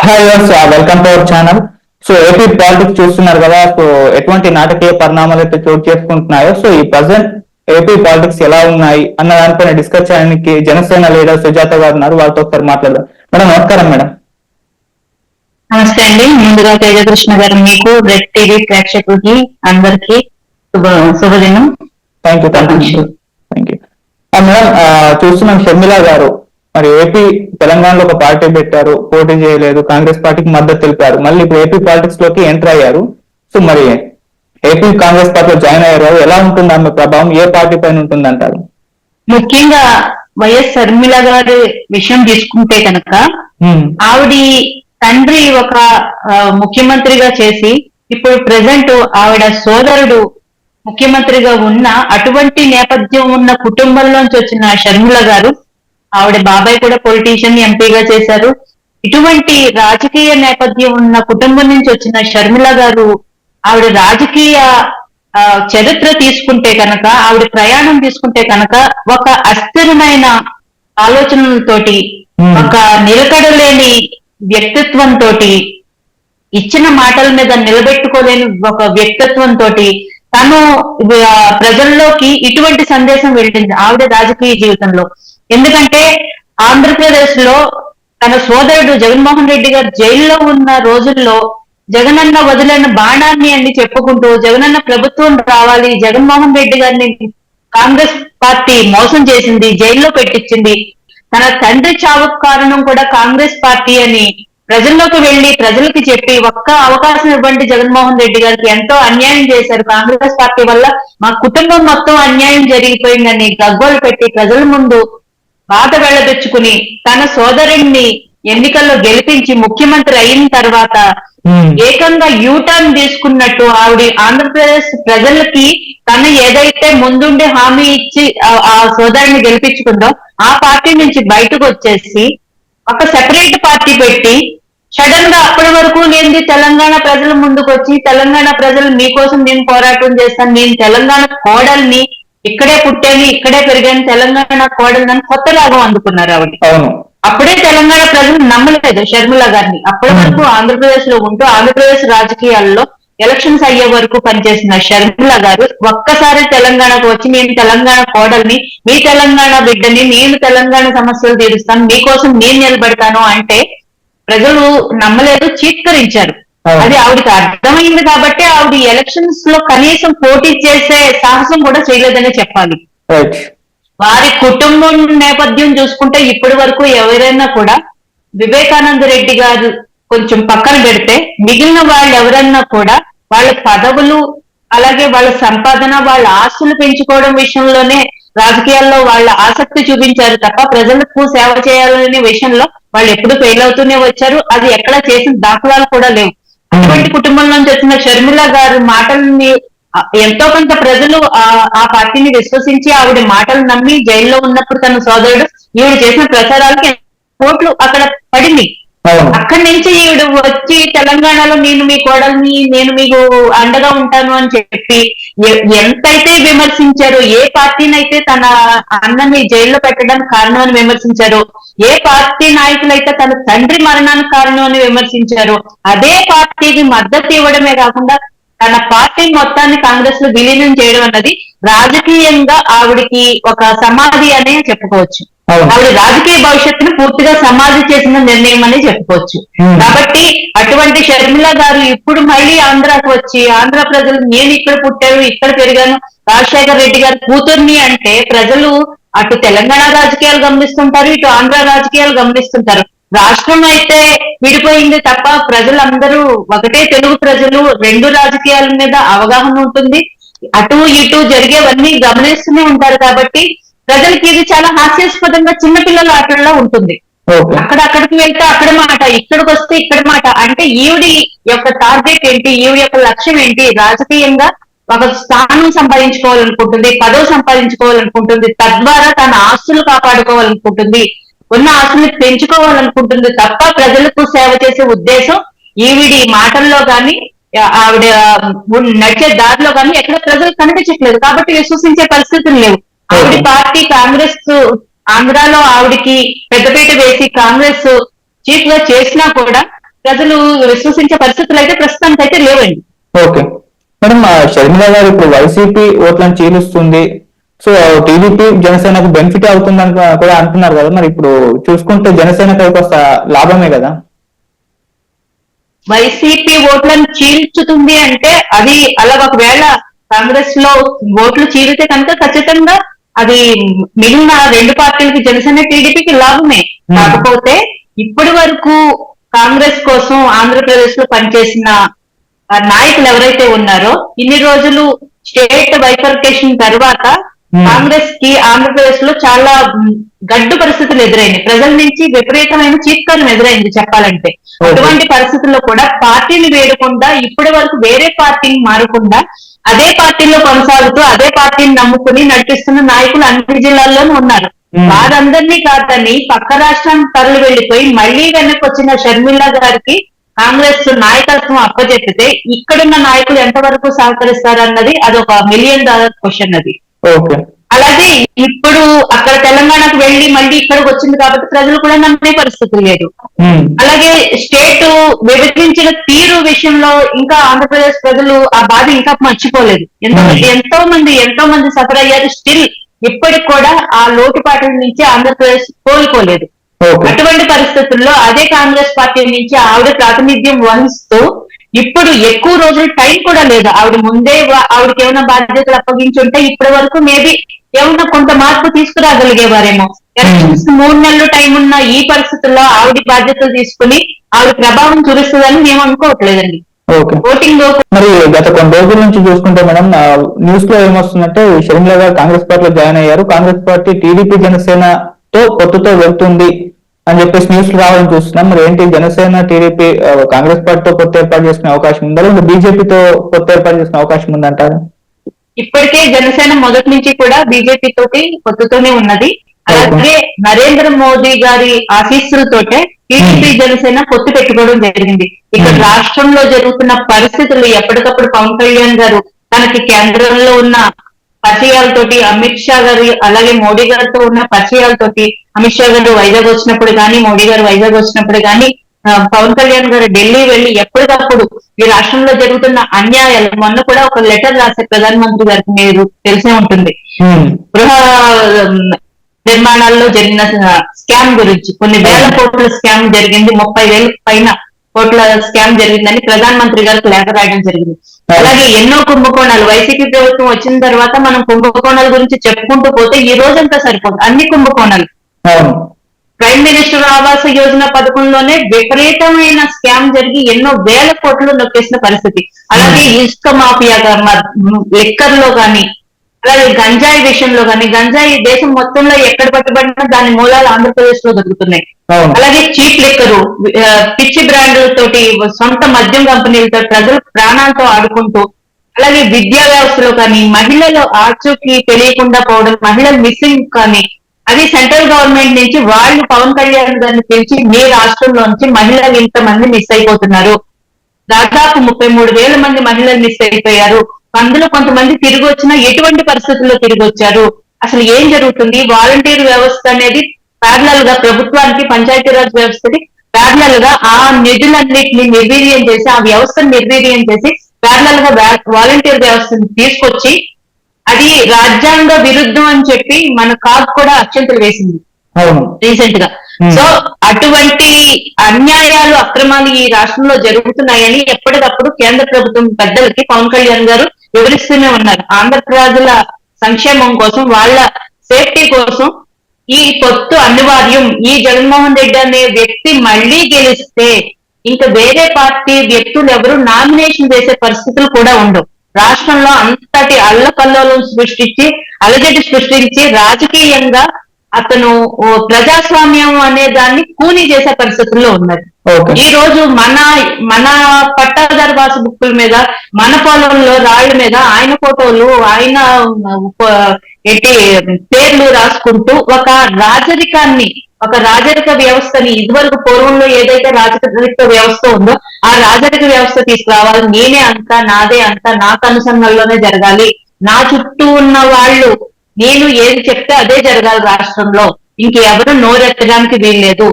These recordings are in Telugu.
Hi welcome to our channel. So AP politics చూస్తున్నారు కదా. సో ఎటువంటి నాటకీయ పరిణామాలు అయితే చోటు చేసుకుంటున్నాయో, సో ఈ ప్రజెంట్ ఏపీ పాలిటిక్స్ ఎలా ఉన్నాయి అన్న దానిపైన డిస్కస్ చేయడానికి జనసేన లీడర్ సుజాత గారు ఉన్నారు. వాళ్ళతో ఒకసారి మాట్లాడదాం. మేడం నమస్కారం. మేడం నమస్తే అండి. ముందుగా తేజకృష్ణ గారు మీకు రెడ్ టీవీ ప్రేక్షకులకి అందరికి శుభదినం. Thank you. మేడం చూస్తున్నాం షర్మిల గారు మరి ఏపీ తెలంగాణలో ఒక పార్టీ పెట్టారు, పోటీ చేయలేదు, కాంగ్రెస్ పార్టీకి మద్దతు తెలిపారు. మళ్ళీ ఇప్పుడు ఏపీ పాలిటిక్స్ లోకి ఎంటర్ అయ్యారు. సో మరి ఏపీ కాంగ్రెస్ పార్టీలో జాయిన్ అయ్యారు, ఎలా ఉంటుంది ఆమె ప్రభావం, ఏ పార్టీ పైన ఉంటుంది అంటారు? ముఖ్యంగా వైఎస్ షర్మిల గారి విషయం తీసుకుంటే కనుక ఆవిడ తండ్రి ఒక ముఖ్యమంత్రిగా చేసి ఇప్పుడు ప్రెసెంట్ ఆవిడ సోదరుడు ముఖ్యమంత్రిగా ఉన్న అటువంటి నేపథ్యం ఉన్న కుటుంబంలోంచి వచ్చిన షర్మిల గారు, ఆవిడ బాబాయ్ కూడా పొలిటీషియన్, ఎంపీగా చేశారు. ఇటువంటి రాజకీయ నేపథ్యం ఉన్న కుటుంబం నుంచి వచ్చిన షర్మిల గారు ఆవిడ రాజకీయ చరిత్ర తీసుకుంటే కనుక, ఆవిడ ప్రయాణం తీసుకుంటే కనుక ఒక అస్థిరమైన ఆలోచనలతోటి, ఒక నిలకడలేని వ్యక్తిత్వంతో, ఇచ్చిన మాటల మీద నిలబెట్టుకోలేని ఒక వ్యక్తిత్వంతో తను ప్రజల్లోకి ఇటువంటి సందేశం వెళ్ళింది ఆవిడ రాజకీయ జీవితంలో. ఎందుకంటే ఆంధ్రప్రదేశ్ లో తన సోదరుడు జగన్మోహన్ రెడ్డి గారు జైల్లో ఉన్న రోజుల్లో జగనన్న వదిలిన బాణాన్ని అని చెప్పుకుంటూ జగనన్న ప్రభుత్వం రావాలి, జగన్మోహన్ రెడ్డి గారిని కాంగ్రెస్ పార్టీ మోసం చేసింది, జైల్లో పెట్టించింది, తన తండ్రి చావుకు కారణం కూడా కాంగ్రెస్ పార్టీ అని ప్రజల్లోకి వెళ్లి ప్రజలకి చెప్పి ఒక్క అవకాశం ఇవ్వండి, జగన్మోహన్ రెడ్డి గారికి ఎంతో అన్యాయం చేశారు, కాంగ్రెస్ పార్టీ వల్ల మా కుటుంబం మొత్తం అన్యాయం జరిగిపోయిందని గగ్గోలు పెట్టి ప్రజల ముందు బాధ వెళ్ళదెచ్చుకుని తన సోదరుణ్ణి ఎన్నికల్లో గెలిపించి ముఖ్యమంత్రి అయిన తర్వాత ఏకంగా యూటర్న్ తీసుకున్నట్టు ఆవిడ ఆంధ్రప్రదేశ్ ప్రజలకి తను ఏదైతే ముందుండి హామీ ఇచ్చి ఆ సోదరుని గెలిపించుకుందో ఆ పార్టీ నుంచి బయటకు వచ్చేసి ఒక సెపరేట్ పార్టీ పెట్టి సడన్ గా అప్పటి వరకు లేనిది తెలంగాణ ప్రజల ముందుకు వచ్చి, తెలంగాణ ప్రజలు మీకోసం నేను పోరాటం చేస్తాను, నేను తెలంగాణ కోడల్ని, ఇక్కడే పుట్టాను, ఇక్కడే పెరిగాను, తెలంగాణ కోడలని కొత్త రాగం అందుకున్నారు ఆవిడ. అప్పుడే తెలంగాణ ప్రజలు నమ్మలేదు షర్మిల గారిని. అప్పటి వరకు ఆంధ్రప్రదేశ్ లో ఉంటూ ఆంధ్రప్రదేశ్ రాజకీయాల్లో ఎలక్షన్స్ అయ్యే వరకు పనిచేసిన షర్మిల గారు ఒక్కసారి తెలంగాణకు వచ్చి నేను తెలంగాణ కోడల్ని, మీ తెలంగాణ బిడ్డని, నేను తెలంగాణ సమస్యలు తీరుస్తాను, మీకోసం నేను నిలబెడతాను అంటే ప్రజలు నమ్మలేదు, చీత్కరించారు. అది ఆవిడకి అర్థమైంది కాబట్టి ఆవిడ ఎలక్షన్స్ లో కనీసం పోటీ చేసే సాహసం కూడా చేయలేదనే చెప్పాలి. వారి కుటుంబం నేపథ్యం చూసుకుంటే ఇప్పటి వరకు ఎవరైనా కూడా వివేకానంద రెడ్డి గారు కొంచెం పక్కన పెడితే మిగిలిన వాళ్ళు ఎవరన్నా కూడా వాళ్ళ పదవులు, అలాగే వాళ్ళ సంపాదన, వాళ్ళ ఆస్తులు పెంచుకోవడం విషయంలోనే రాజకీయాల్లో వాళ్ళ ఆసక్తి చూపించారు తప్ప ప్రజలకు సేవ చేయాలనే విషయంలో వాళ్ళు ఎప్పుడు ఫెయిల్ అవుతూనే వచ్చారు. అది ఎక్కడా చేసిన దాఖలాలు కూడా లేవు. అటువంటి కుటుంబం నుంచి వచ్చిన షర్మిల గారు మాటల్ని ఎంతో కొంత ప్రజలు ఆ పార్టీని విశ్వసించి ఆవిడ మాటలు నమ్మి జైల్లో ఉన్నప్పుడు తన సోదరుడు ఈవిడ చేసిన ప్రచారాలకి కోట్లు అక్కడ పడింది. అక్కడి నుంచి ఈవిడ వచ్చి తెలంగాణలో నేను మీ కోడల్ని, నేను మీకు అండగా ఉంటాను అని చెప్పి ఎంతైతే విమర్శించారో, ఏ పార్టీనైతే తన అన్నని జైల్లో పెట్టడానికి కారణం అని విమర్శించారో, ఏ పార్టీ నాయకులైతే తన తండ్రి మరణానికి కారణం అని విమర్శించారో అదే పార్టీకి మద్దతు ఇవ్వడమే కాకుండా తన పార్టీ మొత్తాన్ని కాంగ్రెస్ లో విలీనం చేయడం అన్నది రాజకీయంగా ఆవిడికి ఒక సమాధి అనే చెప్పుకోవచ్చు. ఆవిడ రాజకీయ భవిష్యత్తును పూర్తిగా సమాధి చేసిన నిర్ణయం అని చెప్పుకోవచ్చు. కాబట్టి అటువంటి షర్మిల గారు ఇప్పుడు మళ్ళీ ఆంధ్రాకు వచ్చి ఆంధ్ర ప్రజలు నేను ఇక్కడ పుట్టాను, ఇక్కడ పెరిగాను, రాజశేఖర్ రెడ్డి గారి కూతుర్ని అంటే ప్రజలు అటు తెలంగాణ రాజకీయాలు గమనిస్తుంటారు, ఇటు ఆంధ్ర రాజకీయాలు గమనిస్తుంటారు. రాష్ట్రం అయితే విడిపోయింది తప్ప ప్రజలందరూ ఒకటే, తెలుగు ప్రజలు రెండు రాజకీయాల మీద అవగాహన ఉంటుంది, అటు ఇటు జరిగేవన్నీ గమనిస్తూనే ఉంటారు. కాబట్టి ప్రజలకి ఇది చాలా హాస్యాస్పదంగా చిన్నపిల్లల ఆటల్లో ఉంటుంది. అక్కడికి వెళ్తే అక్కడ మాట, ఇక్కడికి వస్తే ఇక్కడ మాట. అంటే ఈవిడి యొక్క టార్గెట్ ఏంటి, ఈవిడ యొక్క లక్ష్యం ఏంటి? రాజకీయంగా ఒక స్థానం సంపాదించుకోవాలనుకుంటుంది, పదవి సంపాదించుకోవాలనుకుంటుంది, తద్వారా తన ఆస్తులు కాపాడుకోవాలనుకుంటుంది, ఉన్న ఆస్తుల్ని పెంచుకోవాలనుకుంటుంది తప్ప ప్రజలకు సేవ చేసే ఉద్దేశం ఈవిడి మాటల్లో గాని ఆవిడ నడిచే దారిలో కానీ ఎక్కడ ప్రజలు కనిపించట్లేదు. కాబట్టి విశ్వసించే పరిస్థితులు లేవు. ఆవిడ పార్టీ కాంగ్రెస్ ఆంధ్రాలో ఆవిడికి పెద్దపీట వేసి కాంగ్రెస్ చీఫ్ గా చేసినా కూడా ప్రజలు విశ్వసించే పరిస్థితులు అయితే ప్రస్తుతానికి అయితే లేవండి. ఓకే మేడం, షర్మిల గారు ఇప్పుడు వైసీపీ ఓట్లను చీలుస్తుంది, సో టీడీపీ జనసేనకు బెనిఫిట్ అవుతుందని కూడా అంటున్నారు కదా, మరి ఇప్పుడు చూసుకుంటే జనసేనకు కొంత లాభమే కదా. వైసీపీ ఓట్లను చీల్చుతుంది అంటే అది అలా ఒకవేళ కాంగ్రెస్ లో ఓట్లు చీలితే కనుక ఖచ్చితంగా అది మిగిలిన రెండు పార్టీలకి జనసేన టీడీపీకి లాభమే. కాకపోతే ఇప్పటి వరకు కాంగ్రెస్ కోసం ఆంధ్రప్రదేశ్ లో పనిచేసిన నాయకులు ఎవరైతే ఉన్నారో ఇన్ని రోజులు స్టేట్ బైఫర్కేషన్ తర్వాత కాంగ్రెస్ కి ఆంధ్రప్రదేశ్ లో చాలా గడ్డు పరిస్థితులు ఎదురైంది. ప్రజల నుంచి విపరీతమైన చీత్కారం ఎదురైంది చెప్పాలంటే. అటువంటి పరిస్థితుల్లో కూడా పార్టీని వేయకుండా ఇప్పటి వరకు వేరే పార్టీని మారకుండా అదే పార్టీలో కొనసాగుతూ అదే పార్టీని నమ్ముకుని నడిపిస్తున్న నాయకులు అన్ని జిల్లాల్లోనూ ఉన్నారు. వారందరినీ కాదని పక్క రాష్ట్రానికి తరలి వెళ్లిపోయి మళ్లీ వెనక్కి వచ్చిన షర్మిల గారికి కాంగ్రెస్ నాయకత్వం అప్పచెప్పితే ఇక్కడున్న నాయకులు ఎంతవరకు సహకరిస్తారన్నది అదొక $1 మిలియన్ క్వశ్చన్ అది. అలాగే ఇప్పుడు అక్కడ తెలంగాణకు వెళ్లి మళ్ళీ ఇక్కడికి వచ్చింది కాబట్టి ప్రజలు కూడా నమ్మే పరిస్థితి లేదు. అలాగే స్టేట్ విభజించిన తీరు విషయంలో ఇంకా ఆంధ్రప్రదేశ్ ప్రజలు ఆ బాధ ఇంకా మర్చిపోలేదు. ఎంతో మంది సఫర్ అయ్యారు. స్టిల్ ఇప్పటికి కూడా ఆ లోటుపాట్ల నుంచి ఆంధ్రప్రదేశ్ కోలుకోలేదు. అటువంటి పరిస్థితుల్లో అదే కాంగ్రెస్ పార్టీ నుంచి ఆవిడ ప్రాతినిధ్యం వహిస్తూ ఇప్పుడు ఎక్కువ రోజులు టైం కూడా లేదు. ఆవిడ ముందే ఆవిడకి ఏమైనా బాధ్యతలు అప్పగించుంటే ఇప్పటి వరకు మేబీ ఏమన్నా కొంత మార్పు తీసుకురాగలిగేవారేమో. ఎలక్షన్స్ 3 నెలలు టైం ఉన్న ఈ పరిస్థితుల్లో ఆవిడ బాధ్యతలు తీసుకుని ఆవిడ ప్రభావం చూపిస్తుందని మేము అనుకోవట్లేదండి. ఓటింగ్ మరి గత కొన్ని రోజుల నుంచి చూసుకుంటే మేడం న్యూస్ లో ఏమొస్తుందంటే షర్మిల గారు కాంగ్రెస్ పార్టీలో జాయిన్ అయ్యారు, కాంగ్రెస్ పార్టీ టీడీపీ జనసేనతో పొత్తుతో వెళ్తుంది అని చెప్పేసి న్యూస్ రావాలని చూస్తున్నాం. మరి ఏంటి జనసేన టీడీపీ కాంగ్రెస్ పార్టీతో పొత్తు ఏర్పాటు చేసుకునే అవకాశం ఉందా, లేదా బీజేపీతో పొత్తు ఏర్పాటు చేసుకునే అవకాశం ఉందంటారు? ఇప్పటికే జనసేన మొదటి నుంచి కూడా బీజేపీ తోటి పొత్తుతోనే ఉన్నది. అలాగే నరేంద్ర మోదీ గారి ఆశీస్సులతోటే టీడీపీ జనసేన పొత్తు పెట్టుకోవడం జరిగింది. ఇక్కడ రాష్ట్రంలో జరుగుతున్న పరిస్థితులు ఎప్పటికప్పుడు పవన్ కళ్యాణ్ గారు తనకి కేంద్రంలో ఉన్న పరిచయాలతోటి అమిత్ షా గారు అలాగే మోడీ గారితో ఉన్న పరిచయాలతోటి అమిత్ షా గారు వైజాగ్ వచ్చినప్పుడు కానీ మోడీ గారు వైజాగ్ వచ్చినప్పుడు కానీ పవన్ కళ్యాణ్ గారు ఢిల్లీ వెళ్లి ఎప్పటికప్పుడు ఈ రాష్ట్రంలో జరుగుతున్న అన్యాయాలు మొన్న కూడా ఒక లెటర్ రాసే ప్రధానమంత్రి గారికి మీరు తెలిసే ఉంటుంది. గృహ నిర్మాణాల్లో జరిగిన స్కామ్ గురించి కొన్ని వేల కోట్ల స్కామ్ జరిగింది, 30,000 పైన కోట్ల స్కామ్ జరిగిందని ప్రధానమంత్రి గారికి లేఖ రాయడం జరిగింది. అలాగే ఎన్నో కుంభకోణాలు వైసీపీ ప్రభుత్వం వచ్చిన తర్వాత మనం కుంభకోణాల గురించి చెప్పుకుంటూ పోతే ఈ రోజంతా సరిపోదు. అన్ని కుంభకోణాలు ప్రైమ్ మినిస్టర్ ఆవాస యోజన పథకంలోనే విపరీతమైన స్కామ్ జరిగి ఎన్నో వేల కోట్లు నొక్కేసిన పరిస్థితి. అలాగే ఇసుక మాఫియా లిక్కర్ లో గాని అలాగే గంజాయి విషయంలో గాని గంజాయి దేశం మొత్తంలో ఎక్కడ పట్టుబడినా దాని మూలాలు ఆంధ్రప్రదేశ్ లో దొరుకుతున్నాయి. అలాగే చీప్ లిక్కరు పిచ్చి బ్రాండ్ల తోటి సొంత మద్యం కంపెనీలతో ప్రజలు ప్రాణాలతో ఆడుకుంటూ అలాగే విద్యా వ్యవస్థలో కానీ మహిళలు ఆచూకీ తెలియకుండా పోవడం, మహిళలు మిస్సింగ్ కానీ అది సెంట్రల్ గవర్నమెంట్ నుంచి వాళ్ళు పవన్ కళ్యాణ్ గారిని పిలిచి మీ రాష్ట్రంలోంచి మహిళలు ఇంతమంది మిస్ అయిపోతున్నారు, దాదాపు 33,000 మంది మహిళలు మిస్ అయిపోయారు, అందులో కొంతమంది తిరిగి వచ్చినా ఎటువంటి పరిస్థితుల్లో తిరిగి వచ్చారు, అసలు ఏం జరుగుతుంది, వాలంటీర్ వ్యవస్థ అనేది ప్యారలల్ గా ప్రభుత్వానికి పంచాయతీరాజ్ వ్యవస్థకి ప్యారలల్ గా ఆ నిధులన్నింటినీ నిర్వీర్యం చేసి ఆ వ్యవస్థను నిర్వీర్యం చేసి ప్యారలల్ గా వాలంటీర్ వ్యవస్థను తీసుకొచ్చి అది రాజ్యాంగ విరుద్ధం అని చెప్పి మన కాగ్ కూడా అత్యంతలు వేసింది రీసెంట్ గా. సో అటువంటి అన్యాయాలు అక్రమాలు ఈ రాష్ట్రంలో జరుగుతున్నాయని ఎప్పటికప్పుడు కేంద్ర ప్రభుత్వం పెద్దలకి పవన్ కళ్యాణ్ గారు వివరిస్తూనే ఉన్నారు. ఆంధ్ర ప్రజల సంక్షేమం కోసం వాళ్ళ సేఫ్టీ కోసం ఈ పొత్తు అనివార్యం. ఈ జగన్మోహన్ రెడ్డి అనే వ్యక్తి మళ్లీ గెలిస్తే ఇంకా వేరే పార్టీ వ్యక్తులు ఎవరు నామినేషన్ వేసే పరిస్థితులు కూడా ఉండవు. రాష్ట్రంలో అంతటి అల్లకల్లోలం సృష్టించి అలజడి సృష్టించి రాజకీయంగా అతను ప్రజాస్వామ్యం అనే దాన్ని కూనీ చేసే పరిస్థితుల్లో ఉన్నది. ఈ రోజు మన పట్టాదారు పాస్ బుక్కుల మీద మన పొలంలో రాళ్ల మీద ఆయన ఫోటోలు ఆయన పేర్లు రాసుకుంటూ ఒక రాజరిక వ్యవస్థని ఇదివరకు పూర్వంలో ఏదైతే రాజరిక వ్యవస్థ ఉందో ఆ రాజరిక వ్యవస్థ తీసుకురావాలి, నేనే అంతా నాదే అంతా నాకు అనుసరణలోనే జరగాలి, నా చుట్టూ ఉన్న వాళ్ళు నేను ఏది చెప్తే అదే జరగాలి రాష్ట్రంలో, ఇంకెవరు నోరెత్తడానికి వీల్లేదు,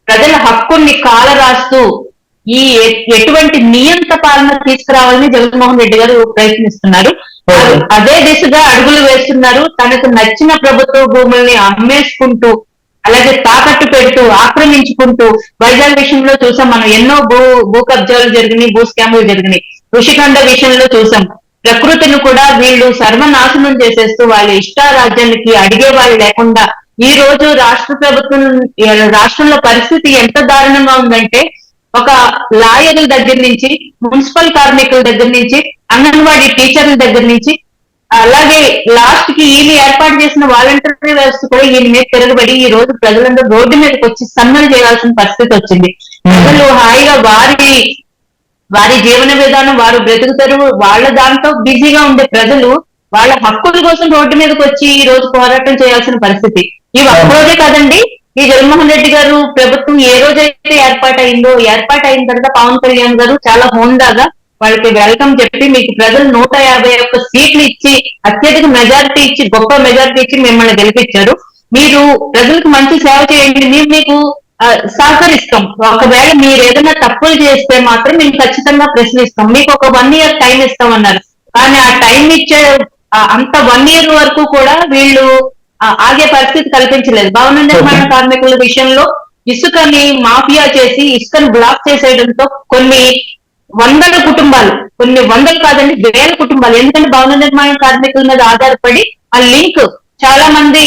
ప్రజల హక్కుల్ని కాల రాస్తూ ఈ ఎటువంటి నియంత పాలన తీసుకురావాలని జగన్మోహన్ రెడ్డి గారు ప్రయత్నిస్తున్నారు. అదే దిశగా అడుగులు వేస్తున్నారు. తనకు నచ్చిన ప్రభుత్వ భూముల్ని అమ్మేసుకుంటూ, అలాగే తాకట్టు పెడుతూ, ఆక్రమించుకుంటూ, వైజాగ్ విషయంలో చూసాం మనం, ఎన్నో భూ కబ్జాలు జరిగినాయి, భూ స్కాములు జరిగినాయి. ఋషికొండ విషయంలో చూసాం. ప్రకృతిని కూడా వీళ్ళు సర్వనాశనం చేసేస్తూ వాళ్ళ ఇష్టారాజ్యానికి అడిగే వాళ్ళు లేకుండా ఈ రోజు రాష్ట్రంలో పరిస్థితి ఎంత దారుణంగా ఉందంటే, ఒక లాయర్ల దగ్గర నుంచి, మున్సిపల్ కార్మికుల దగ్గర నుంచి, అంగన్వాడీ టీచర్ల దగ్గర నుంచి, అలాగే లాస్ట్ కి ఈయన ఏర్పాటు చేసిన వాలంటరీ వ్యవస్థ కూడా ఈయన మీద తిరగబడి ఈ రోజు ప్రజలందరూ రోడ్డు మీదకి వచ్చి సమ్మెలు చేయాల్సిన పరిస్థితి వచ్చింది. ప్రజలు హాయిగా వారి జీవన విధానం వారు బ్రతుకుతారు, వాళ్ళ దాంతో బిజీగా ఉండే ప్రజలు వాళ్ళ హక్కుల కోసం రోడ్డు మీదకి వచ్చి ఈ రోజు పోరాటం చేయాల్సిన పరిస్థితి. ఇవి ఒక్కరోజే కాదండి, ఈ జగన్మోహన్ రెడ్డి గారు ప్రభుత్వం ఏ రోజైతే ఏర్పాటైన తర్వాత పవన్ కళ్యాణ్ గారు చాలా హోందాగా వాళ్ళకి వెల్కమ్ చెప్పి, మీకు ప్రజలు 151 సీట్లు ఇచ్చి, అత్యధిక మెజారిటీ ఇచ్చి, గొప్ప మెజారిటీ ఇచ్చి మిమ్మల్ని గెలిపించారు. మీరు ప్రజలకు మంచి సేవ చేయండి, మేము మీకు సహకరిస్తాం. ఒకవేళ మీరు ఏదైనా తప్పులు చేస్తే మాత్రం మేము ఖచ్చితంగా ప్రశ్నిస్తాం, మీకు ఒక 1 year టైం ఇస్తామన్నారు. కానీ ఆ టైం ఇచ్చే అంత 1 year వరకు కూడా వీళ్ళు ఆగే పరిస్థితి కల్పించలేదు. భవన నిర్మాణ కార్మికుల విషయంలో ఇసుకని మాఫియా చేసి, ఇసుకని బ్లాక్ చేసేయడంతో కొన్ని వందలు కాదండి, వేల కుటుంబాలు, ఎందుకంటే భవన నిర్మాణ కార్మికుల మీద ఆధారపడి ఆ లింక్ చాలా మంది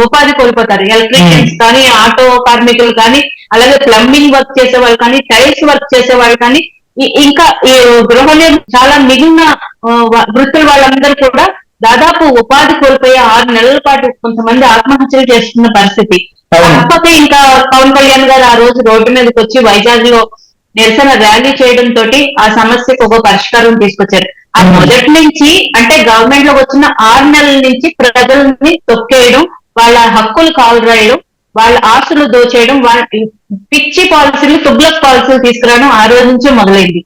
ఉపాధి కోల్పోతారు. ఎలక్ట్రీషియన్స్ కానీ, ఆటో కార్మికులు కానీ, అలాగే ప్లంబింగ్ వర్క్ చేసే వాళ్ళు కానీ, టైల్స్ వర్క్ చేసే వాళ్ళు కానీ, ఇంకా ఈ గృహ చాలా మిగిలిన వృత్తుల వాళ్ళందరూ కూడా దాదాపు ఉపాధి కోల్పోయే 6 నెలల పాటు కొంతమంది ఆత్మహత్యలు చేస్తున్న పరిస్థితి. తప్పక ఇంకా పవన్ కళ్యాణ్ గారు ఆ రోజు రోడ్డు మీదకి వచ్చి వైజాగ్ లో నిరసన ర్యాలీ చేయడం తోటి ఆ సమస్యకు ఒక పరిష్కారం తీసుకొచ్చారు. ఆ మొదటి నుంచి, అంటే గవర్నమెంట్ లోకి వచ్చిన 6 నెలల నుంచి ప్రజల్ని తొక్కేయడం, వాళ్ళ హక్కులు కాలరాయడం, వాళ్ళ ఆస్తులు దోచేయడం, వాళ్ళ పిచ్చి పాలసీలు, తుగ్లక్ పాలసీలు తీసుకురావడం ఆ రోజు నుంచే మొదలైంది.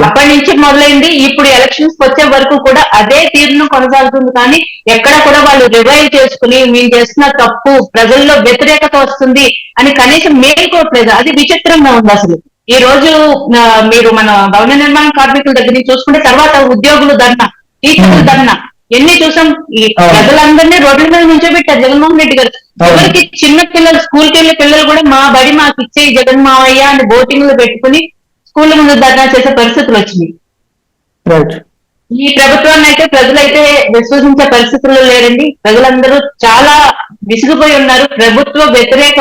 అప్పటి నుంచి మొదలైంది. ఇప్పుడు ఎలక్షన్స్ వచ్చే వరకు కూడా అదే తీరును కొనసాగుతుంది. కానీ ఎక్కడ కూడా వాళ్ళు రివైవ్ చేసుకుని మేము చేస్తున్న తప్పు, ప్రజల్లో వ్యతిరేకత వస్తుంది అని కనీసం మేల్కోవట్లేదు. అది విచిత్రంగా ఉంది అసలు. ఈ రోజు మీరు మన భవన నిర్మాణ కార్మికుల దగ్గర నుంచి చూసుకుంటే, తర్వాత ఉద్యోగులు ధర్నా, టీచర్లు ధర్నా, ఎన్ని చూసాం. ఈ ప్రజలందరినీ రోడ్ల మీద నుంచోబెట్టారు జగన్మోహన్ రెడ్డి గారు. ఎవరికి చిన్న పిల్లలు, స్కూల్కి వెళ్ళే పిల్లలు కూడా మా బడి మాకు ఇచ్చే జగన్ మావయ్య అని బోటింగ్లు పెట్టుకుని స్కూల్ ముందు ధర్నా చేసే పరిస్థితులు వచ్చినాయి. ఈ ప్రభుత్వాన్ని అయితే ప్రజలైతే విశ్వసించే పరిస్థితుల్లో లేరండి. ప్రజలందరూ చాలా విసిగిపోయి ఉన్నారు. ప్రభుత్వ వ్యతిరేక